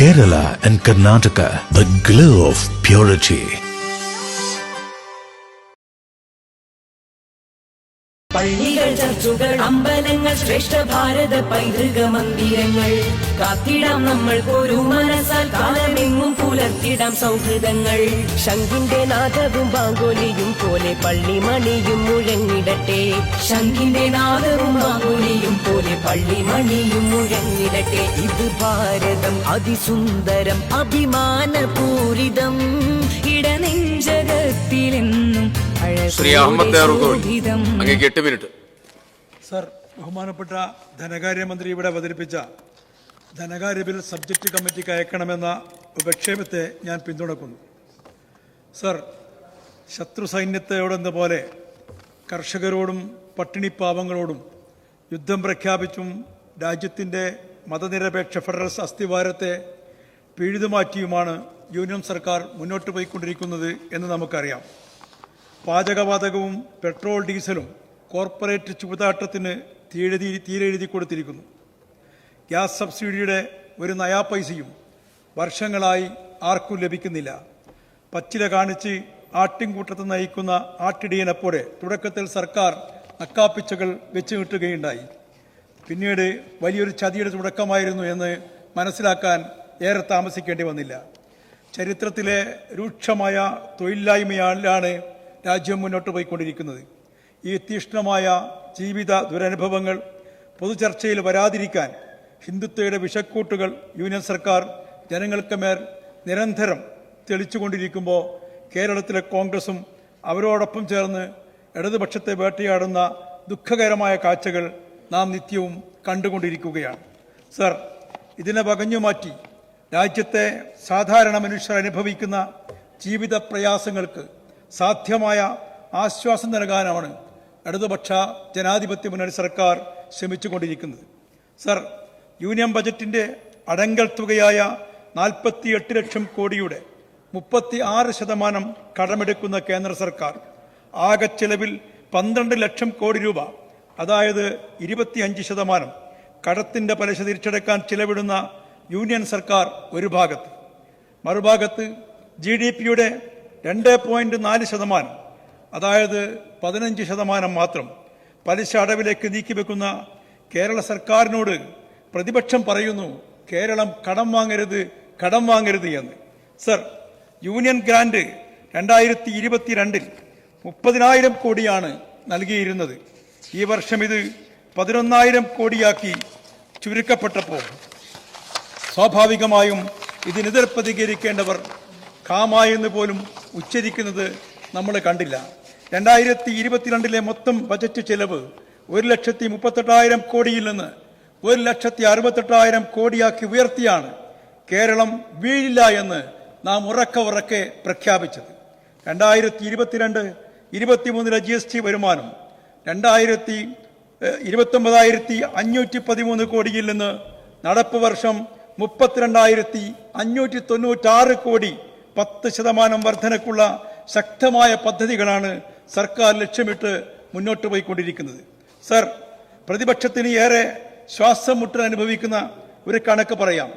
Kerala and Karnataka, the glow of purity. പള്ളികൾ, ചർച്ചുകൾ, അമ്പലങ്ങൾ, ശ്രേഷ്ഠ ഭാരത പൈതൃക മന്ദിരങ്ങൾ കാത്തിടാം നമ്മൾ ഒരു മനസ്സാൽ കാലമെങ്ങും പുലർത്തിടാം സൗഹൃദങ്ങൾ. ശംഖിന്റെ നാദവും ബാങ്കോലിയും പോലെ പള്ളിമണിയും മുഴങ്ങിടട്ടെ. ശംഖിന്റെ നാദവും ബാങ്കോലിയും പോലെ പള്ളിമണിയും മുഴങ്ങിടട്ടെ. ഇത് ഭാരതം അതിസുന്ദരം അഭിമാനപൂരിതം ഇടനെഞ്ചകത്തിലെന്നും ശ്രീ അഹമ്മദ് അങ്ങേക്ക് 8 മിനിറ്റ്. സർ, ബഹുമാനപ്പെട്ട ധനകാര്യമന്ത്രി ഇവിടെ അവതരിപ്പിച്ച ധനകാര്യ ബിൽ സബ്ജക്റ്റ് കമ്മിറ്റിക്ക് അയക്കണമെന്ന ഉപക്ഷേപത്തെ ഞാൻ പിന്തുണക്കുന്നു. സർ, ശത്രു സൈന്യത്തോടെന്ന പോലെ കർഷകരോടും പട്ടിണിപ്പാവങ്ങളോടും യുദ്ധം പ്രഖ്യാപിച്ചും രാജ്യത്തിൻ്റെ മതനിരപേക്ഷ ഫെഡറൽ അസ്ഥിവാരത്തെ പിഴുതുമാറ്റിയുമാണ് യൂണിയൻ സർക്കാർ മുന്നോട്ട് പോയിക്കൊണ്ടിരിക്കുന്നത് എന്ന് നമുക്കറിയാം. പാചകവാതകവും പെട്രോൾ ഡീസലും കോർപ്പറേറ്റ് ചൂതാട്ടത്തിന് തീരെഴുതി കൊടുത്തിരിക്കുന്നു. ഗ്യാസ് സബ്സിഡിയുടെ ഒരു നയാ പൈസയും വർഷങ്ങളായി ആർക്കും ലഭിക്കുന്നില്ല. പച്ചില കാണിച്ച് ആട്ടിൻകൂട്ടത്തിൽ നയിക്കുന്ന ആട്ടിടിയനെപ്പോലെ തുടക്കത്തിൽ സർക്കാർ നക്കാപ്പിച്ചകൾ വെച്ച് കിട്ടുകയുണ്ടായി. പിന്നീട് വലിയൊരു ചതിയുടെ തുടക്കമായിരുന്നു എന്ന് മനസ്സിലാക്കാൻ ഏറെ താമസിക്കേണ്ടി വന്നില്ല. ചരിത്രത്തിലെ രൂക്ഷമായ തൊഴിലില്ലായ്മയാണ് രാജ്യം മുന്നോട്ട് പോയിക്കൊണ്ടിരിക്കുന്നത്. ഈ തീക്ഷ്ണമായ ജീവിത ദുരനുഭവങ്ങൾ പൊതുചർച്ചയിൽ വരാതിരിക്കാൻ ഹിന്ദുത്വയുടെ വിഷക്കൂട്ടുകൾ യൂണിയൻ സർക്കാർ ജനങ്ങൾക്ക് മേൽ നിരന്തരം തെളിച്ചുകൊണ്ടിരിക്കുമ്പോൾ കേരളത്തിലെ കോൺഗ്രസും അവരോടൊപ്പം ചേർന്ന് ഇടതുപക്ഷത്തെ വേട്ടയാടുന്ന ദുഃഖകരമായ കാഴ്ചകൾ നാം നിത്യവും കണ്ടുകൊണ്ടിരിക്കുകയാണ്. സർ, ഇതിനെ വകഞ്ഞുമാറ്റി രാജ്യത്തെ സാധാരണ മനുഷ്യർ അനുഭവിക്കുന്ന ജീവിത പ്രയാസങ്ങൾക്ക് സാധ്യമായ ആശ്വാസം നൽകാനാണ് ഇടതുപക്ഷ ജനാധിപത്യ മുന്നണി സർക്കാർ ശ്രമിച്ചുകൊണ്ടിരിക്കുന്നത്. സർ, യൂണിയൻ ബജറ്റിൻ്റെ അടങ്കൽ തുകയായ 48 ലക്ഷം കോടിയുടെ 36% കടമെടുക്കുന്ന കേന്ദ്ര സർക്കാർ ആകെ ചെലവിൽ 12 ലക്ഷം കോടി രൂപ, അതായത് 25% കടത്തിൻ്റെ പലിശ തിരിച്ചടക്കാൻ ചിലവിടുന്ന യൂണിയൻ സർക്കാർ ഒരു ഭാഗത്ത്, മറുഭാഗത്ത് GDP-യുടെ 2.4%, അതായത് 15% മാത്രം പലിശ അടവിലേക്ക് നീക്കിവെക്കുന്ന കേരള സർക്കാരിനോട് പ്രതിപക്ഷം പറയുന്നു കേരളം കടം വാങ്ങരുത് എന്ന്. സർ, യൂണിയൻ ഗ്രാന്റ് 2022 30,000 കോടിയാണ് നൽകിയിരുന്നത്. ഈ വർഷം ഇത് 11,000 കോടിയാക്കി ചുരുക്കപ്പെട്ടപ്പോൾ സ്വാഭാവികമായും ഇതിനെതിരെ പ്രതികരിക്കേണ്ടവർ കാമായെന്ന് പോലും ഉച്ചരിക്കുന്നത് നമ്മൾ കണ്ടില്ല. 2022 മൊത്തം ബജറ്റ് ചെലവ് 1,38,000 കോടിയിൽ നിന്ന് 1,68,000 കോടിയാക്കി ഉയർത്തിയാണ് കേരളം വീഴില്ല എന്ന് നാം ഉറക്കെ പ്രഖ്യാപിച്ചത്. 2022-23 GST വരുമാനം 29,513 കോടിയിൽ നിന്ന് നടപ്പ് വർഷം 32,596 കോടി, 10% വർധനക്കുള്ള ശക്തമായ പദ്ധതികളാണ് സർക്കാർ ലക്ഷ്യമിട്ട് മുന്നോട്ട് പോയിക്കൊണ്ടിരിക്കുന്നത്. സർ, പ്രതിപക്ഷത്തിന് ഏറെ ശ്വാസം മുട്ടൽ അനുഭവിക്കുന്ന ഒരു കണക്ക് പറയാം.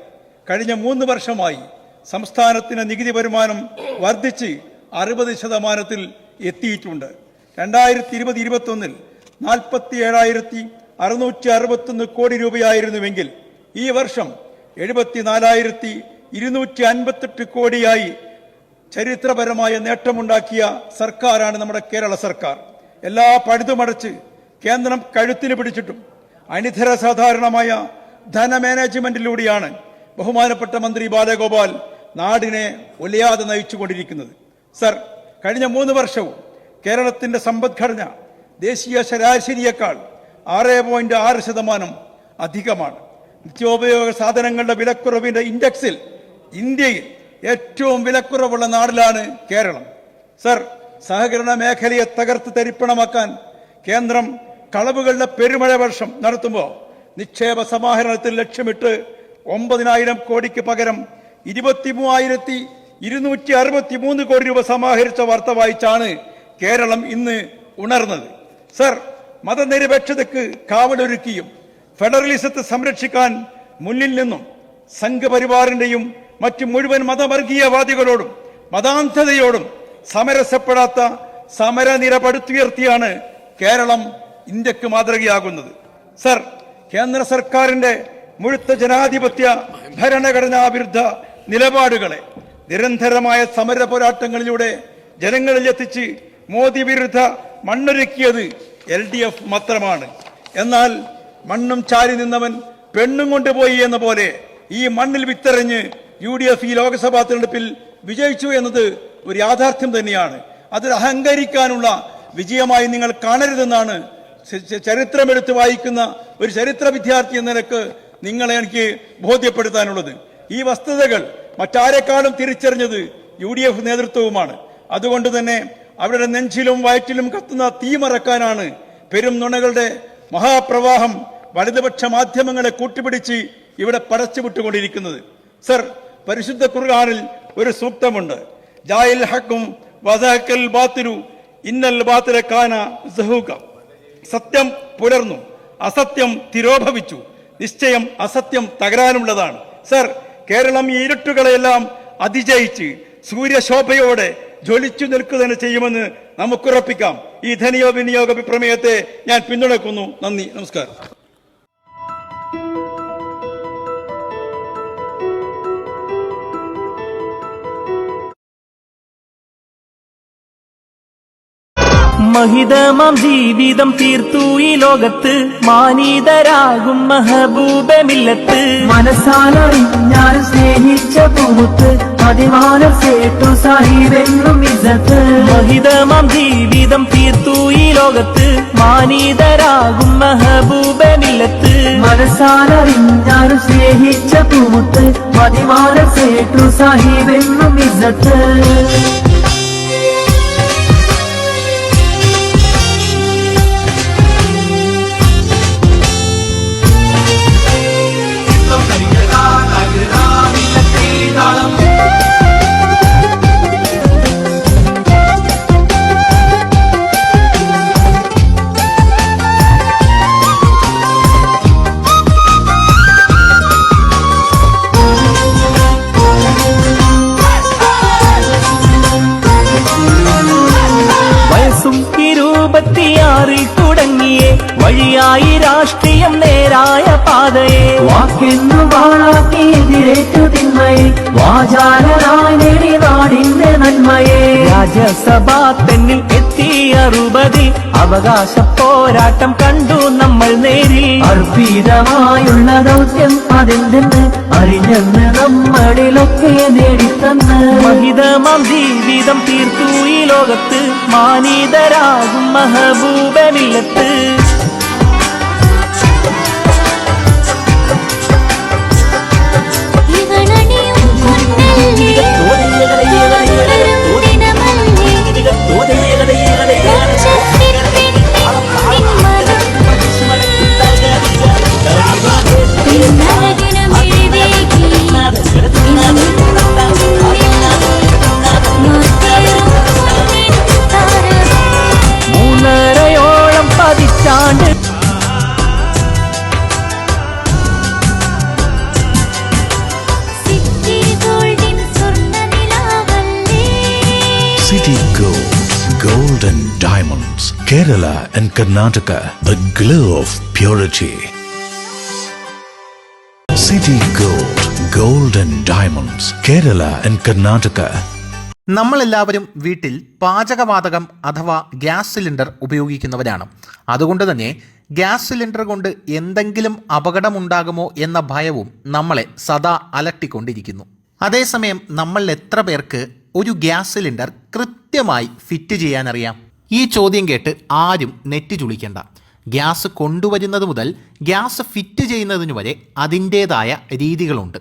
കഴിഞ്ഞ 3 വർഷമായി സംസ്ഥാനത്തിന് നികുതി വരുമാനം വർദ്ധിച്ച് 60% എത്തിയിട്ടുണ്ട്. 2020-21 47,661 കോടി രൂപയായിരുന്നുവെങ്കിൽ ഈ വർഷം 74,258 കോടിയായി ചരിത്രപരമായ നേട്ടമുണ്ടാക്കിയ സർക്കാരാണ് നമ്മുടെ കേരള സർക്കാർ. എല്ലാ പഴുതുമടച്ച് കേന്ദ്രം കഴുത്തിന് പിടിച്ചിട്ടും അനിതര സാധാരണമായ ധനമാനേജ്മെന്റിലൂടെയാണ് ബഹുമാനപ്പെട്ട മന്ത്രി ബാലഗോപാൽ നാടിനെ ഒലയാതെ നയിച്ചുകൊണ്ടിരിക്കുന്നത്. സർ, കഴിഞ്ഞ 3 വർഷവും കേരളത്തിന്റെ സമ്പദ്ഘടന ദേശീയ ശരാശരിയേക്കാൾ 6.6% അധികമാണ്. നിത്യോപയോഗ സാധനങ്ങളുടെ വിലക്കുറവിന്റെ ഇൻഡെക്സിൽ ഇന്ത്യയിൽ ഏറ്റവും വിലക്കുറവുള്ള നാടിലാണ് കേരളം. സർ, സഹകരണ മേഖലയെ തകർത്ത് തരിപ്പണമാക്കാൻ കേന്ദ്രം കളവുകളുടെ പെരുമഴ വർഷം നടത്തുമ്പോൾ നിക്ഷേപ സമാഹരണത്തിൽ ലക്ഷ്യമിട്ട് 9,000 കോടിക്ക് പകരം 23,263 കോടി രൂപ സമാഹരിച്ച വാർത്ത വായിച്ചാണ് കേരളം ഇന്ന് ഉണർന്നത്. സർ, മതനിരപേക്ഷതയ്ക്ക് കാവലൊരുക്കിയും ഫെഡറലിസത്തെ സംരക്ഷിക്കാൻ മുന്നിൽ നിന്നും സംഘപരിവാറിന്റെയും മറ്റു മുഴുവൻ മതവർഗീയവാദികളോടും മതാന്ധതയോടും സമരസപ്പെടാത്ത സമരനിര പടുത്തുയർത്തിയാണ് കേരളം ഇന്ത്യക്ക് മാതൃകയാകുന്നത്. സർ, കേന്ദ്ര സർക്കാരിന്റെ മുഴുത്ത ജനാധിപത്യ ഭരണഘടനാ വിരുദ്ധ നിലപാടുകളെ നിരന്തരമായ സമര പോരാട്ടങ്ങളിലൂടെ ജനങ്ങളിൽ എത്തിച്ച് മോദി വിരുദ്ധ മണ്ണൊരുക്കിയത് LDF മാത്രമാണ്. എന്നാൽ മണ്ണും ചാരി നിന്നവൻ പെണ്ണും കൊണ്ടുപോയി എന്ന പോലെ ഈ മണ്ണിൽ വിത്തെറിഞ്ഞ് UDF ഈ ലോക്സഭാ തെരഞ്ഞെടുപ്പിൽ വിജയിച്ചു എന്നത് ഒരു യാഥാർത്ഥ്യം തന്നെയാണ്. അതിൽ അഹങ്കരിക്കാനുള്ള വിജയമായി നിങ്ങൾ കാണരുതെന്നാണ് ചരിത്രമെടുത്ത് വായിക്കുന്ന ഒരു ചരിത്ര വിദ്യാർത്ഥി എന്ന നിലക്ക് നിങ്ങളെ എനിക്ക് ബോധ്യപ്പെടുത്താനുള്ളത്. ഈ വസ്തുതകൾ മറ്റാരെക്കാളും തിരിച്ചറിഞ്ഞത് UDF നേതൃത്വവുമാണ്. അതുകൊണ്ട് തന്നെ അവരുടെ നെഞ്ചിലും വയറ്റിലും കത്തുന്ന തീ മറക്കാനാണ് പെരും നുണകളുടെ മഹാപ്രവാഹം വലതുപക്ഷ മാധ്യമങ്ങളെ കൂട്ടുപിടിച്ച് ഇവിടെ പടച്ചുവിട്ടുകൊണ്ടിരിക്കുന്നത്. സർ, പരിശുദ്ധ ഖുർആനിൽ ഒരു സൂക്തമുണ്ട്, ജായിൽ ഹക്കും വദഹക്കൽ ബാത്തിലു ഇന്നൽ ബാത്തില കാന സഹൂക. സത്യം പുലർന്നു, അസത്യം തിരോഭവിച്ചു, നിശ്ചയം അസത്യം തകരാനുള്ളതാണ്. സർ, കേരളം ഈ ഇരുട്ടുകളെല്ലാം അതിജയിച്ച് സൂര്യശോഭയോടെ ജ്വലിച്ചു നിൽക്കുക ചെയ്യുമെന്ന് നമുക്കുറപ്പിക്കാം. ഈ ധനിയോ വിനിയോഗ പ്രമേയത്തെ ഞാൻ പിന്തുണയ്ക്കുന്നു. നന്ദി, നമസ്കാരം. മഹിതമാം ജീവിതം തീർത്തു ഈ ലോകത്ത് മാനീതരാകും മഹബൂബമില്ലത്ത്. മനസ്സാലറിഞ്ഞാൽ സ്നേഹിച്ച പൂമുത്ത് പതിമാനം സേട്ടു സാഹിബെന്നും ഇസ്സത്ത്. മഹിതമാം ജീവിതം തീർത്തു ഈ ലോകത്ത് മാനീതരാകും മഹബൂബമില്ലത്ത്. മനസ്സാലറിഞ്ഞാൽ സ്നേഹിച്ച പൂമുത്ത് പതിമാനം സേട്ടു സാഹിബെന്നും ഇസ്സത്ത്. തുടങ്ങിയേ വഴിയായി രാഷ്ട്രീയം നേരായ പാതയെ. വാക്കെന്നു വാളാക്കി എതിരേറ്റു തിന്മയെ വാചാലനായി നേടി നാടിന്റെ നന്മയെ. രാജ്യസഭാ തെന്നിൽ എത്തി 60 അവകാശ പോരാട്ടം കണ്ടു നമ്മൾ നേരിൽ. അർപ്പിതമായുള്ള ദൗത്യം അതെന്തെന്ന് അറിഞ്ഞെന്ന് നമ്മളിലൊക്കെ നേടിത്തന്ന്. മഹിതമാം ജീവിതം തീർത്തു ഈ ലോകത്ത് മാനീതരാകും മഹബൂബമില്ലത്ത്. മൂന്നരയോളം പതിറ്റാണ്ട് City Gold, Gold and Diamonds, Kerala and Karnataka, the glow of purity. City Gold, Gold and Diamonds, Kerala and Karnataka. നമ്മളെല്ലാവരും വീട്ടിൽ പാചകവാതകം അഥവാ ഗ്യാസ് സിലിണ്ടർ ഉപയോഗിക്കുന്നവരാണ്. അതുകൊണ്ട് തന്നെ ഗ്യാസ് സിലിണ്ടർ കൊണ്ട് എന്തെങ്കിലും അപകടമുണ്ടാകുമോ എന്ന ഭയവും നമ്മളെ സദാ അലട്ടിക്കൊണ്ടിരിക്കുന്നു. അതേസമയം നമ്മൾ എത്ര പേർക്ക് ഒരു ഗ്യാസ് സിലിണ്ടർ കൃത്യമായി ഫിറ്റ് ചെയ്യാനറിയാം? ഈ ചോദ്യം കേട്ട് ആരും നെറ്റ് ചുളിക്കേണ്ട. ഗ്യാസ് കൊണ്ടുവരുന്നത് മുതൽ ഗ്യാസ് ഫിറ്റ് ചെയ്യുന്നതിന് വരെ അതിൻ്റേതായ രീതികളുണ്ട്.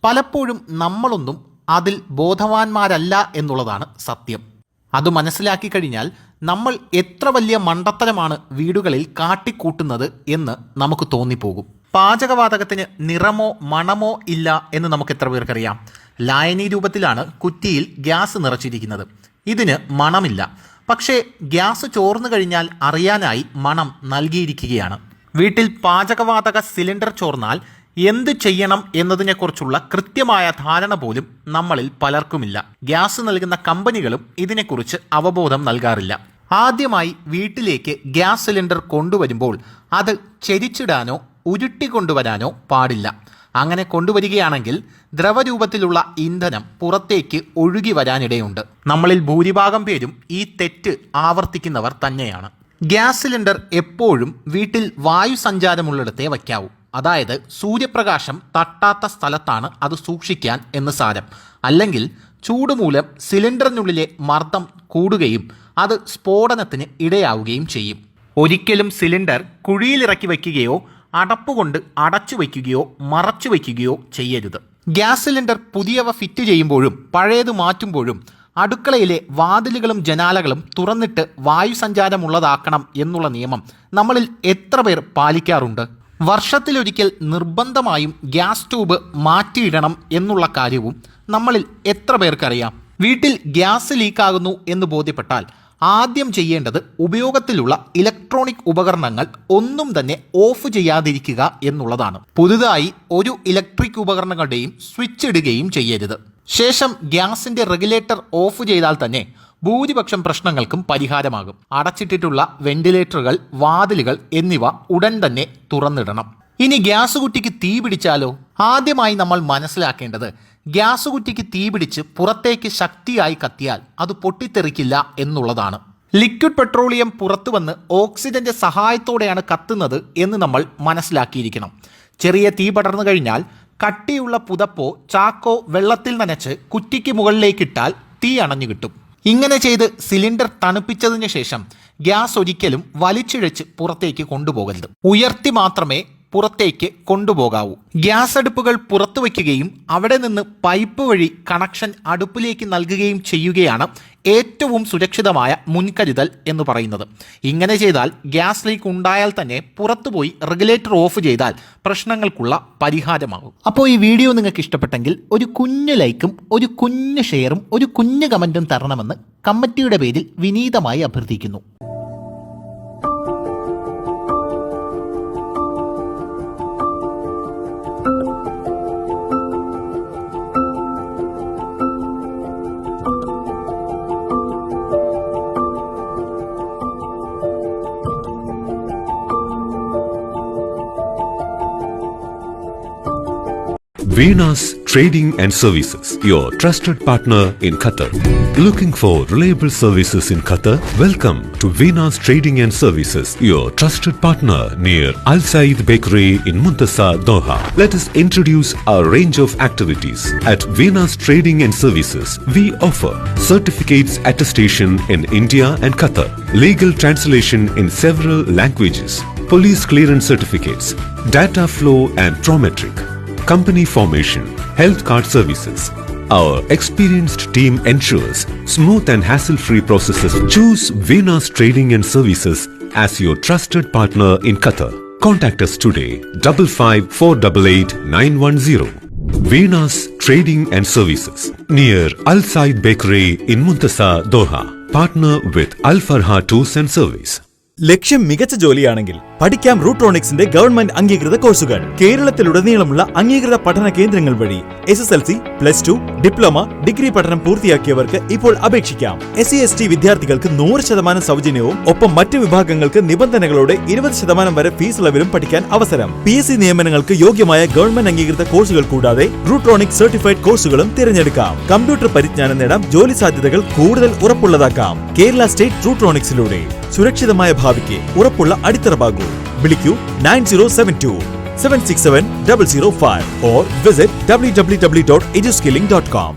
പലപ്പോഴും നമ്മളൊന്നും അതിൽ ബോധവാന്മാരല്ല എന്നുള്ളതാണ് സത്യം. അത് മനസ്സിലാക്കി കഴിഞ്ഞാൽ നമ്മൾ എത്ര വലിയ മണ്ടത്തരമാണ് വീടുകളിൽ കാട്ടിക്കൂട്ടുന്നത് എന്ന് നമുക്ക് തോന്നിപ്പോകും. പാചകവാതകത്തിന് നിറമോ മണമോ ഇല്ല എന്ന് നമുക്ക് എത്ര പേർക്കറിയാം? ലായനി രൂപത്തിലാണ് കുറ്റിയിൽ ഗ്യാസ് നിറച്ചിരിക്കുന്നത്. ഇതിന് മണമില്ല. പക്ഷേ ഗ്യാസ് ചോർന്നു കഴിഞ്ഞാൽ അറിയാനായി മണം നൽകിയിരിക്കുകയാണ്. വീട്ടിൽ പാചകവാതക സിലിണ്ടർ ചോർന്നാൽ എന്ത് ചെയ്യണം എന്നതിനെക്കുറിച്ചുള്ള കൃത്യമായ ധാരണ പോലും നമ്മളിൽ പലർക്കുമില്ല. ഗ്യാസ് നൽകുന്ന കമ്പനികളും ഇതിനെക്കുറിച്ച് അവബോധം നൽകാറില്ല. ആദ്യമായി വീട്ടിലേക്ക് ഗ്യാസ് സിലിണ്ടർ കൊണ്ടുവരുമ്പോൾ അത് ചെരിച്ചിടാനോ ഉരുട്ടിക്കൊണ്ടുവരാനോ പാടില്ല. അങ്ങനെ കൊണ്ടുവരികയാണെങ്കിൽ ദ്രവരൂപത്തിലുള്ള ഇന്ധനം പുറത്തേക്ക് ഒഴുകി വരാനിടയുണ്ട്. നമ്മളിൽ ഭൂരിഭാഗം പേരും ഈ തെറ്റ് ആവർത്തിക്കുന്നവർ തന്നെയാണ്. ഗ്യാസ് സിലിണ്ടർ എപ്പോഴും വീട്ടിൽ വായു സഞ്ചാരമുള്ളിടത്തേ വയ്ക്കാവൂ. അതായത് സൂര്യപ്രകാശം തട്ടാത്ത സ്ഥലത്താണ് അത് സൂക്ഷിക്കാൻ എന്ന് സാരം. അല്ലെങ്കിൽ ചൂട് മൂലം സിലിണ്ടറിനുള്ളിലെ മർദ്ദം കൂടുകയും അത് സ്ഫോടനത്തിന് ഇടയാവുകയും ചെയ്യും. ഒരിക്കലും സിലിണ്ടർ കുഴിയിലിറക്കി വയ്ക്കുകയോ അടപ്പുകൊണ്ട് അടച്ചു വയ്ക്കുകയോ മറച്ചു വയ്ക്കുകയോ ചെയ്യരുത്. ഗ്യാസ് സിലിണ്ടർ പുതിയവ ഫിറ്റ് ചെയ്യുമ്പോഴും പഴയത് മാറ്റുമ്പോഴും അടുക്കളയിലെ വാതിലുകളും ജനാലകളും തുറന്നിട്ട് വായു സഞ്ചാരമുള്ളതാക്കണം എന്നുള്ള നിയമം നമ്മളിൽ എത്ര പേർ പാലിക്കാറുണ്ട്? വർഷത്തിലൊരിക്കൽ നിർബന്ധമായും ഗ്യാസ് ട്യൂബ് മാറ്റിയിടണം എന്നുള്ള കാര്യവും നമ്മളിൽ എത്ര പേർക്കറിയാം? വീട്ടിൽ ഗ്യാസ് ലീക്കാകുന്നു എന്ന് ബോധ്യപ്പെട്ടാൽ ആദ്യം ചെയ്യേണ്ടത് ഉപയോഗത്തിലുള്ള ഇലക്ട്രോണിക് ഉപകരണങ്ങൾ ഒന്നും തന്നെ ഓഫ് ചെയ്യാതിരിക്കുക എന്നുള്ളതാണ്. പുതുതായി ഒരു ഇലക്ട്രിക് ഉപകരണങ്ങളുടെയും സ്വിച്ച് ഇടുകയും ചെയ്യരുത്. ശേഷം ഗ്യാസിന്റെ റെഗുലേറ്റർ ഓഫ് ചെയ്താൽ തന്നെ ഭൂരിപക്ഷം പ്രശ്നങ്ങൾക്കും പരിഹാരമാകും. അടച്ചിട്ടിട്ടുള്ള വെന്റിലേറ്ററുകൾ, വാതിലുകൾ എന്നിവ ഉടൻ തന്നെ തുറന്നിടണം. ഇനി ഗ്യാസ് കുറ്റിക്ക് തീ പിടിച്ചാലോ? ആദ്യമായി നമ്മൾ മനസ്സിലാക്കേണ്ടത് ഗ്യാസ് കുറ്റിക്ക് തീ പിടിച്ച് പുറത്തേക്ക് ശക്തിയായി കത്തിയാൽ അത് പൊട്ടിത്തെറിക്കില്ല എന്നുള്ളതാണ്. ലിക്വിഡ് പെട്രോളിയം പുറത്തു വന്ന് ഓക്സിജന്റെ സഹായത്തോടെയാണ് കത്തുന്നത് എന്ന് നമ്മൾ മനസ്സിലാക്കിയിരിക്കണം. ചെറിയ തീ പടർന്നു കഴിഞ്ഞാൽ കട്ടിയുള്ള പുതപ്പോ ചാക്കോ വെള്ളത്തിൽ നനച്ച് കുറ്റിക്ക് മുകളിലേക്കിട്ടാൽ തീ അണഞ്ഞു കിട്ടും. ഇങ്ങനെ ചെയ്ത് സിലിണ്ടർ തണുപ്പിച്ചതിന് ശേഷം ഗ്യാസ് ഒരിക്കലും വലിച്ചിഴച്ച് പുറത്തേക്ക് കൊണ്ടുപോകരുത്. ഉയർത്തി മാത്രമേ പുറത്തേക്ക് കൊണ്ടുപോകാവൂ. ഗ്യാസ് അടുപ്പുകൾ പുറത്തു വയ്ക്കുകയും അവിടെ നിന്ന് പൈപ്പ് വഴി കണക്ഷൻ അടുപ്പിലേക്ക് നൽകുകയും ചെയ്യുകയാണ് ഏറ്റവും സുരക്ഷിതമായ മുൻകരുതൽ എന്ന് പറയുന്നത്. ഇങ്ങനെ ചെയ്താൽ ഗ്യാസ് ലീക്ക് ഉണ്ടായാൽ തന്നെ പുറത്തുപോയി റെഗുലേറ്റർ ഓഫ് ചെയ്താൽ പ്രശ്നങ്ങൾക്കുള്ള പരിഹാരമാകും. അപ്പോൾ ഈ വീഡിയോ നിങ്ങൾക്ക് ഇഷ്ടപ്പെട്ടെങ്കിൽ ഒരു കുഞ്ഞു ലൈക്കും ഒരു കുഞ്ഞു ഷെയറും ഒരു കുഞ്ഞു കമൻറ്റും തരണമെന്ന് കമ്മിറ്റിയുടെ പേരിൽ വിനീതമായി അഭ്യർത്ഥിക്കുന്നു. Venus Trading and Services, your trusted partner in Qatar. Looking for reliable services in Qatar? Welcome to Venus Trading and Services, your trusted partner near Al Said Bakery in Muntasa, Doha. Let us introduce our range of activities. At Venus Trading and Services, we offer certificates attestation in India and Qatar, legal translation in several languages, police clearance certificates, data flow and prometric, company formation, health card services. Our experienced team ensures smooth and hassle-free processes. Choose Venus Trading and Services as your trusted partner in Qatar. Contact us today, 55488910. Venus Trading and Services, near Al Said Bakery in Muntasa, Doha. Partner with Al Farha Tours and Service. ലക്ഷ്യം മികച്ച ജോലിയാണെങ്കിൽ പഠിക്കാം റൂട്രോണിക്സിന്റെ government അംഗീകൃത കോഴ്സുകൾ. കേരളത്തിലുടനീളമുള്ള അംഗീകൃത പഠന കേന്ദ്രങ്ങൾ വഴി SSLC, +2, diploma, degree പഠനം പൂർത്തിയാക്കിയവർക്ക് ഇപ്പോൾ അപേക്ഷിക്കാം. SC/ST വിദ്യാർത്ഥികൾക്ക് 100% സൗജന്യവും ഒപ്പം മറ്റ് വിഭാഗങ്ങൾക്ക് നിബന്ധനകളോടെ 20% വരെ ഫീസ് ഇളവിലും പഠിക്കാൻ അവസരം. PSC നിയമനങ്ങൾക്ക് യോഗ്യമായ ഗവൺമെന്റ് അംഗീകൃത കോഴ്സുകൾ കൂടാതെ റൂട്രോണിക്സ് സർട്ടിഫൈഡ് കോഴ്സുകളും തിരഞ്ഞെടുക്കാം. കമ്പ്യൂട്ടർ പരിജ്ഞാനം നേടാം, ജോലി സാധ്യതകൾ കൂടുതൽ ഉറപ്പുള്ളതാക്കാം. കേരള സ്റ്റേറ്റ് റൂട്രോണിക്സിലൂടെ സുരക്ഷിതമായ ഭാവിക്ക് ഉറപ്പുള്ള അടിത്തറ. വിളിക്കൂ 9072 767 005 or visit www.eduskilling.com.